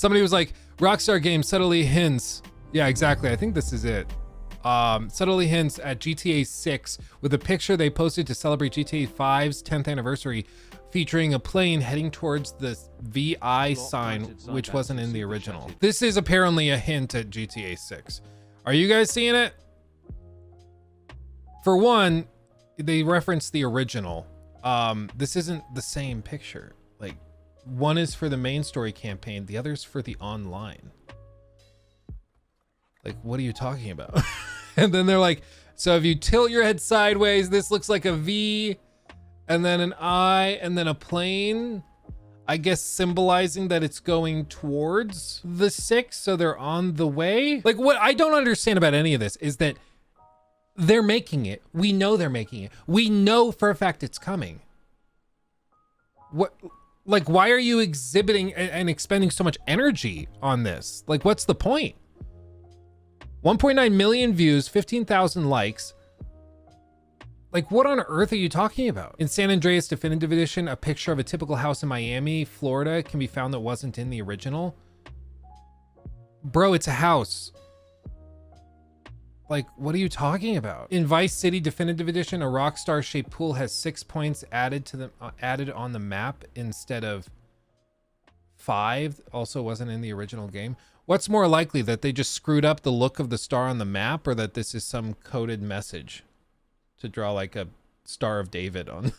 Somebody was like, Rockstar Games subtly hints. Yeah, exactly. I think this is it. Subtly hints at GTA 6 with a picture they posted to celebrate GTA 5's 10th anniversary, featuring a plane heading towards the VI sign, which wasn't in the original. This is apparently a hint at GTA 6. Are you guys seeing it? For one, they reference the original. This isn't the same picture. Like, one is for the main story campaign, the other's for the online. Like, what are you talking about? And then they're like, so if you tilt your head sideways, this looks like a V, and then an I, and then a plane, I guess symbolizing that it's going towards the 6, so they're on the way. Like, what I don't understand about any of this is that they're making it. We know they're making it. We know for a fact it's coming. What, like, why are you exhibiting and expending so much energy on this? Like, what's the point? 1.9 million views, 15,000 likes. Like, what on earth are you talking about? In San Andreas Definitive Edition, a picture of a typical house in Miami, Florida can be found that wasn't in the original. Bro, it's a house. Like, what are you talking about? In Vice City Definitive Edition, a Rockstar shaped pool has 6 points added to the added on the map instead of 5. Also wasn't in the original game. What's more likely, that they just screwed up the look of the star on the map, or that this is some coded message to draw like a Star of David on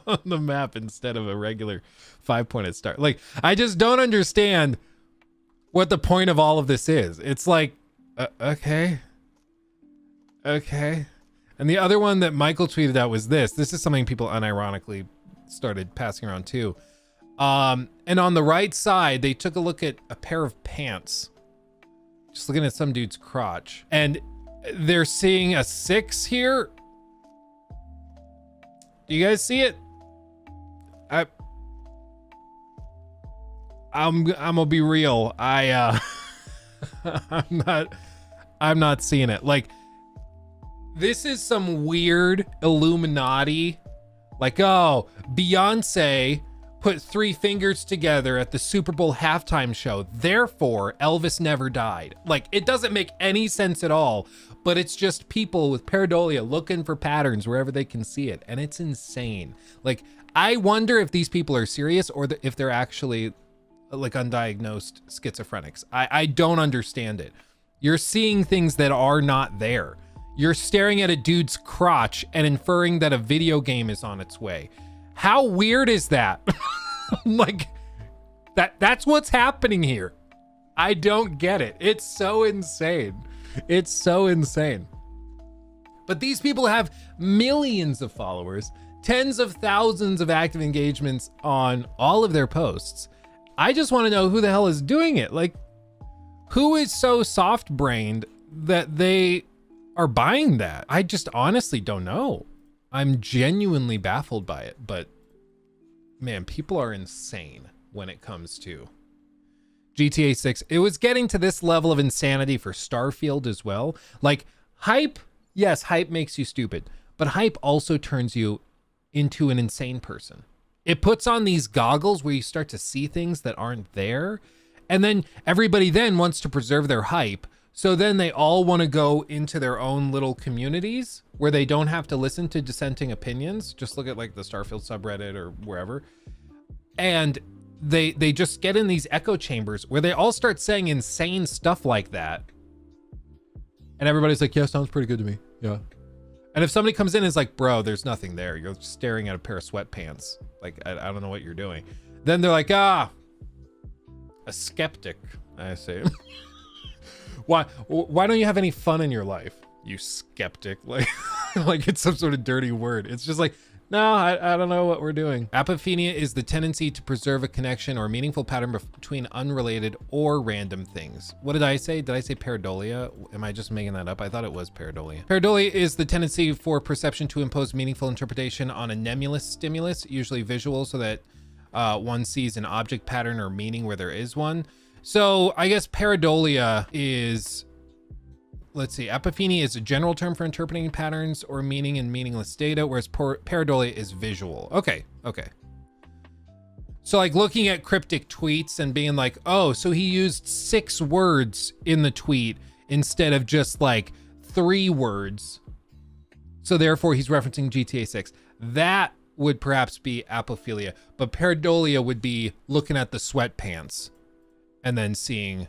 on the map instead of a regular 5-pointed star? Like, I just don't understand what the point of all of this is. It's like, okay. And the other one that Michael tweeted out was this. This is something people unironically started passing around too. And on the right side, they took a look at a pair of pants, just looking at some dude's crotch, and they're seeing a 6 here. Do you guys see it? I'm gonna be real. I'm not seeing it. Like, this is some weird Illuminati, like, oh, Beyonce put 3 fingers together at the Super Bowl halftime show, therefore Elvis never died. Like, it doesn't make any sense at all, but it's just people with pareidolia looking for patterns wherever they can see it, and it's insane. Like, I wonder if these people are serious, or if they're actually like undiagnosed schizophrenics. I don't understand it. You're seeing things that are not there. You're staring at a dude's crotch and inferring that a video game is on its way. How weird is that? Like, that's what's happening here. I don't get it. It's so insane. It's so insane. But these people have millions of followers, tens of thousands of active engagements on all of their posts. I just want to know who the hell is doing it. Like, who is so soft-brained that they are buying that? I just honestly don't know. I'm genuinely baffled by it, but man, people are insane when it comes to GTA 6. It was getting to this level of insanity for Starfield as well. Like, hype, yes, hype makes you stupid, but hype also turns you into an insane person. It puts on these goggles where you start to see things that aren't there, and then everybody then wants to preserve their hype. So then they all want to go into their own little communities where they don't have to listen to dissenting opinions. Just look at like the Starfield subreddit or wherever. And they just get in these echo chambers where they all start saying insane stuff like that. And everybody's like, yeah, sounds pretty good to me. Yeah. And if somebody comes in and is like, bro, there's nothing there. You're staring at a pair of sweatpants. Like, I don't know what you're doing. Then they're like, a skeptic, I say. Why don't you have any fun in your life, you skeptic? Like, like it's some sort of dirty word. It's just like, no, I don't know what we're doing. Apophenia is the tendency to preserve a connection or meaningful pattern between unrelated or random things. What did I say? Did I say pareidolia? Am I just making that up? I thought it was pareidolia. Pareidolia is the tendency for perception to impose meaningful interpretation on a nebulous stimulus, usually visual, so that one sees an object pattern or meaning where there is one. So I guess pareidolia is, let's see, apophenia is a general term for interpreting patterns or meaning in meaningless data, whereas pareidolia is visual. Okay. So like looking at cryptic tweets and being like, oh, so he used 6 words in the tweet instead of just like 3 words. So therefore he's referencing GTA 6. That would perhaps be apophilia, but pareidolia would be looking at the sweatpants and then seeing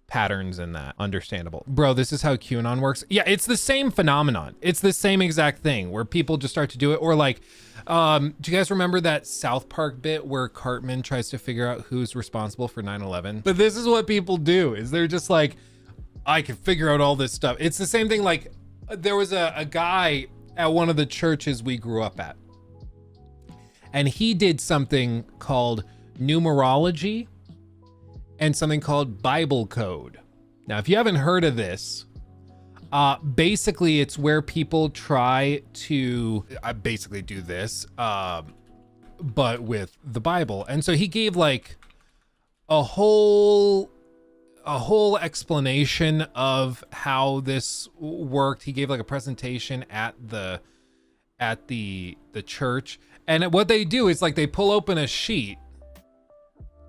patterns in that. Understandable. Bro, this is how QAnon works. Yeah, it's the same phenomenon. It's the same exact thing where people just start to do it. Or like, do you guys remember that South Park bit where Cartman tries to figure out who's responsible for 9/11? But this is what people do, is they're just like, I can figure out all this stuff. It's the same thing. Like there was a guy at one of the churches we grew up at, and he did something called numerology and something called Bible code. Now, if you haven't heard of this, basically it's where people try to basically do this, but with the Bible. And so he gave like a whole explanation of how this worked. He gave like a presentation at the church. And what they do is like they pull open a sheet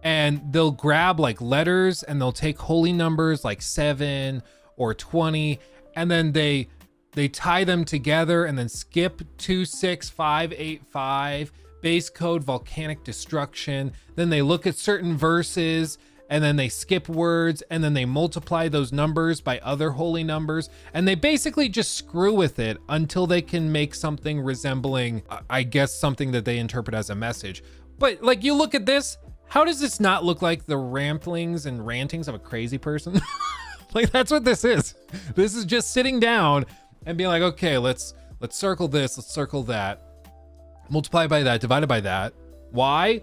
and they'll grab like letters and they'll take holy numbers like 7 or 20, and then they tie them together and then skip 26585, base code volcanic destruction. Then they look at certain verses and then they skip words and then they multiply those numbers by other holy numbers, and they basically just screw with it until they can make something resembling, I guess, something that they interpret as a message. But like, you look at this, how does this not look like the ramblings and rantings of a crazy person? Like, that's what this is. This is just sitting down and being like, okay, let's circle this, let's circle that, multiply by that, divided by that. Why?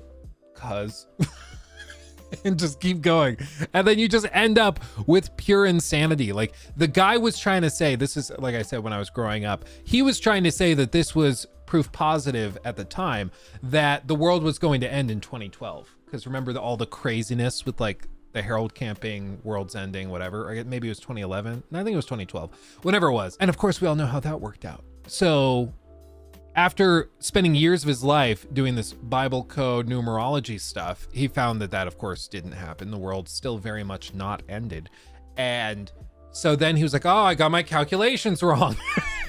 Cause and just keep going. And then you just end up with pure insanity. Like the guy was trying to say, this is, like I said, when I was growing up, he was trying to say that this was proof positive at the time that the world was going to end in 2012. Because remember all the craziness with like the Harold camping, world's ending, whatever. Or maybe it was 2011. I think it was 2012, whenever it was. And of course we all know how that worked out. So after spending years of his life doing this Bible code numerology stuff, he found that of course didn't happen. The world's still very much not ended. And so then he was like, oh, I got my calculations wrong.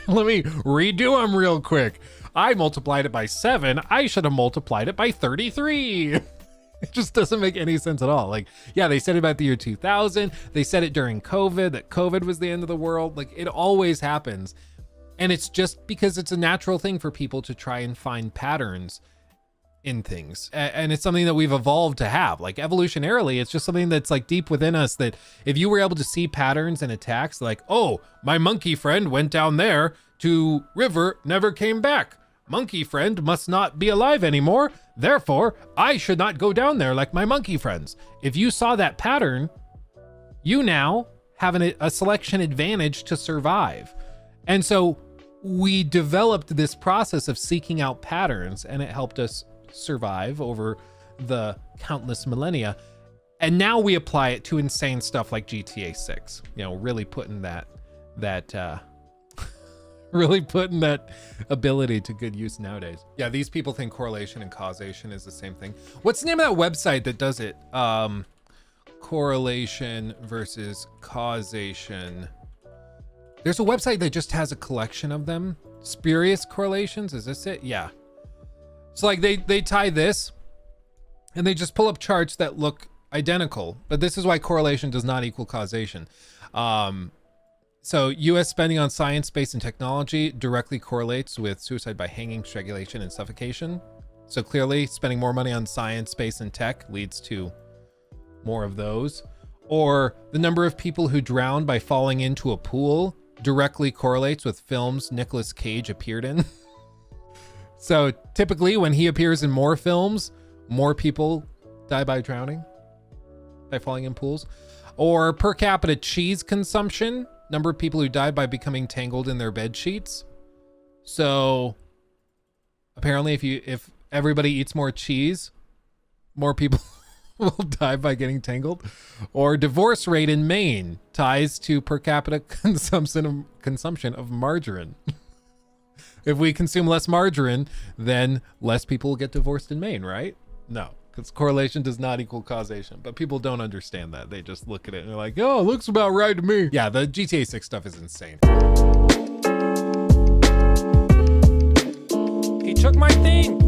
Let me redo them real quick. I multiplied it by 7. I should have multiplied it by 33. It just doesn't make any sense at all. Like, yeah, they said about the year 2000. They said it during COVID, that COVID was the end of the world. Like, it always happens. And it's just because it's a natural thing for people to try and find patterns in things. And it's something that we've evolved to have. Like, evolutionarily, it's just something that's like deep within us, that if you were able to see patterns and attacks, like, oh, my monkey friend went down there to river, never came back. Monkey friend must not be alive anymore. Therefore, I should not go down there like my monkey friends. If you saw that pattern, you now have a selection advantage to survive. And so we developed this process of seeking out patterns, and it helped us survive over the countless millennia. And now we apply it to insane stuff like GTA 6, you know, really putting that really putting that ability to good use nowadays. Yeah, these people think correlation and causation is the same thing. What's the name of that website that does it? Correlation versus causation. There's a website that just has a collection of them. Spurious correlations, is this it? Yeah. So like they tie this and they just pull up charts that look identical, but this is why correlation does not equal causation. So US spending on science, space, and technology directly correlates with suicide by hanging, strangulation, and suffocation. So clearly spending more money on science, space, and tech leads to more of those. Or the number of people who drowned by falling into a pool directly correlates with films Nicolas Cage appeared in. So typically when he appears in more films, more people die by drowning, by falling in pools. Or per capita cheese consumption, number of people who died by becoming tangled in their bed sheets. So apparently if everybody eats more cheese, more people will die by getting tangled. Or divorce rate in Maine ties to per capita consumption of margarine. If we consume less margarine, then less people will get divorced in Maine, right? No. because correlation does not equal causation, but people don't understand that. They just look at it and they're like, oh, it looks about right to me. Yeah, the GTA 6 stuff is insane. He took my thing.